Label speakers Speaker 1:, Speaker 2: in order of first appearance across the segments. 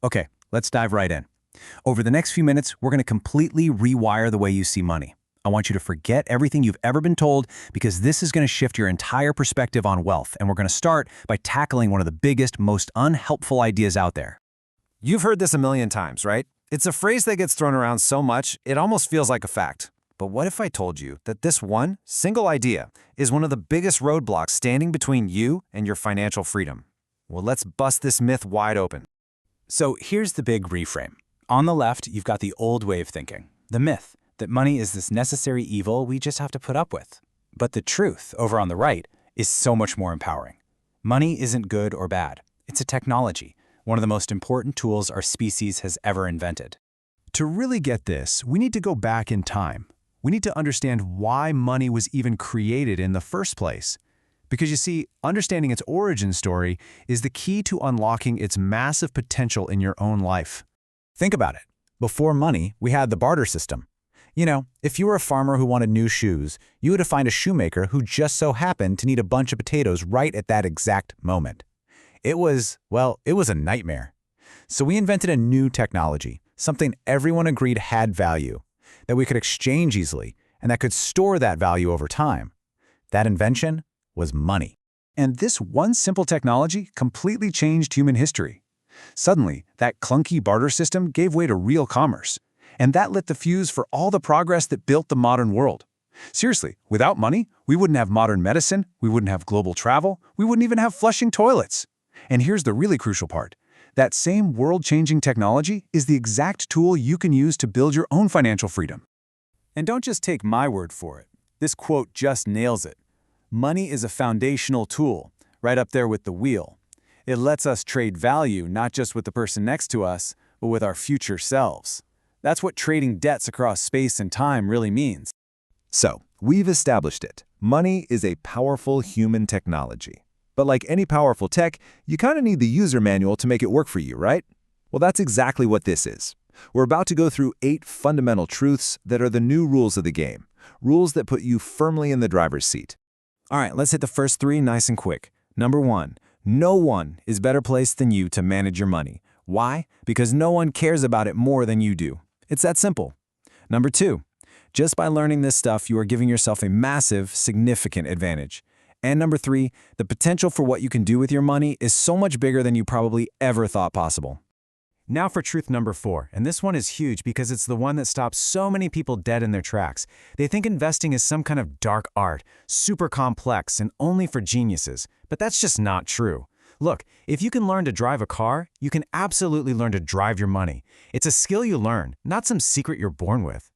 Speaker 1: Okay, let's dive right in. Over the next few minutes, we're going to completely rewire the way you see money. I want you to forget everything you've ever been told because this is going to shift your entire perspective on wealth, and we're going to start by tackling one of the biggest, most unhelpful ideas out there.
Speaker 2: You've heard this a million times, right? It's a phrase that gets thrown around so much, it almost feels like a fact. But what if I told you that this one single idea is one of the biggest roadblocks standing between you and your financial freedom? Well, let's bust this myth wide open.
Speaker 1: So here's the big reframe. On the left, you've got the old way of thinking, the myth that money is this necessary evil we just have to put up with. But the truth, over on the right, is so much more empowering. Money isn't good or bad. It's a technology, one of the most important tools our species has ever invented.
Speaker 3: To really get this, we need to go back in time. We need to understand why money was even created in the first place. Because you see, understanding its origin story is the key to unlocking its massive potential in your own life.
Speaker 4: Think about it. Before money, we had the barter system. You know, if you were a farmer who wanted new shoes, you would find a shoemaker who just so happened to need a bunch of potatoes right at that exact moment. It was a nightmare. So we invented a new technology, something everyone agreed had value, that we could exchange easily, and that could store that value over time. That invention was money.
Speaker 3: And this one simple technology completely changed human history. Suddenly, that clunky barter system gave way to real commerce. And that lit the fuse for all the progress that built the modern world. Seriously, without money, we wouldn't have modern medicine, we wouldn't have global travel, we wouldn't even have flushing toilets. And here's the really crucial part. That same world-changing technology is the exact tool you can use to build your own financial freedom.
Speaker 1: And don't just take my word for it. This quote just nails it. Money is a foundational tool, right up there with the wheel. It lets us trade value not just with the person next to us, but with our future selves. That's what trading debts across space and time really means.
Speaker 2: So, we've established it. Money is a powerful human technology. But like any powerful tech, you kind of need the user manual to make it work for you, right? Well, that's exactly what this is. We're about to go through 8 fundamental truths that are the new rules of the game. Rules that put you firmly in the driver's seat. All right, let's hit the first 3 nice and quick. Number 1, no one is better placed than you to manage your money. Why? Because no one cares about it more than you do. It's that simple. Number 2, just by learning this stuff, you are giving yourself a massive, significant advantage. And number 3, the potential for what you can do with your money is so much bigger than you probably ever thought possible.
Speaker 1: Now for truth number 4, and this one is huge because it's the one that stops so many people dead in their tracks. They think investing is some kind of dark art, super complex, and only for geniuses. But that's just not true. Look, if you can learn to drive a car, you can absolutely learn to drive your money. It's a skill you learn, not some secret you're born with.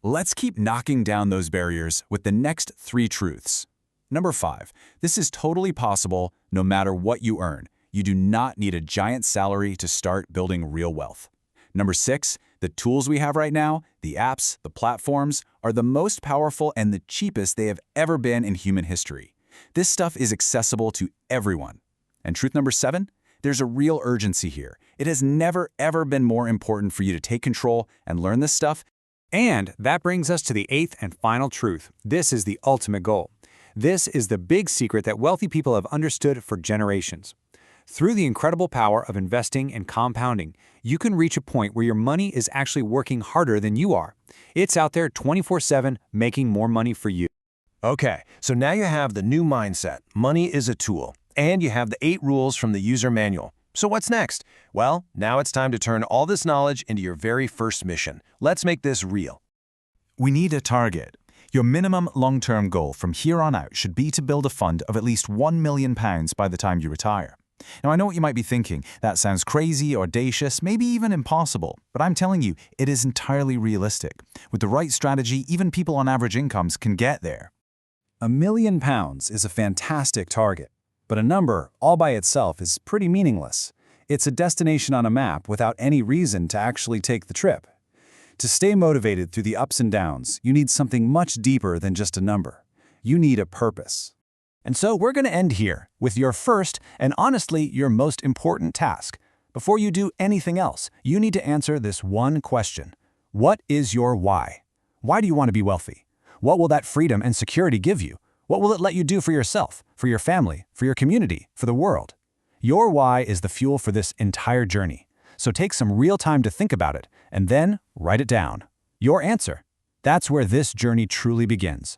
Speaker 5: Let's keep knocking down those barriers with the next 3 truths. Number 5, this is totally possible no matter what you earn. You do not need a giant salary to start building real wealth. Number 6, the tools we have right now, the apps, the platforms, are the most powerful and the cheapest they have ever been in human history. This stuff is accessible to everyone. And truth number 7, there's a real urgency here. It has never, ever been more important for you to take control and learn this stuff.
Speaker 6: And that brings us to the 8th and final truth. This is the ultimate goal. This is the big secret that wealthy people have understood for generations. Through the incredible power of investing and compounding, you can reach a point where your money is actually working harder than you are. It's out there 24/7 making more money for you.
Speaker 7: Okay, so now you have the new mindset. Money is a tool. And you have the 8 rules from the user manual. So what's next? Well, now it's time to turn all this knowledge into your very first mission. Let's make this real.
Speaker 3: We need a target. Your minimum long-term goal from here on out should be to build a fund of at least £1 million by the time you retire. Now, I know what you might be thinking. That sounds crazy, audacious, maybe even impossible. But I'm telling you, it is entirely realistic. With the right strategy, even people on average incomes can get there.
Speaker 1: £1 million is a fantastic target. But a number, all by itself, is pretty meaningless. It's a destination on a map without any reason to actually take the trip. To stay motivated through the ups and downs, you need something much deeper than just a number. You need a purpose. And so we're going to end here with your first and honestly your most important task. Before you do anything else, you need to answer this one question. What is your why? Why do you want to be wealthy? What will that freedom and security give you? What will it let you do for yourself, for your family, for your community, for the world? Your why is the fuel for this entire journey.
Speaker 3: So take some real time to think about it, and then write it down. Your answer. That's where this journey truly begins.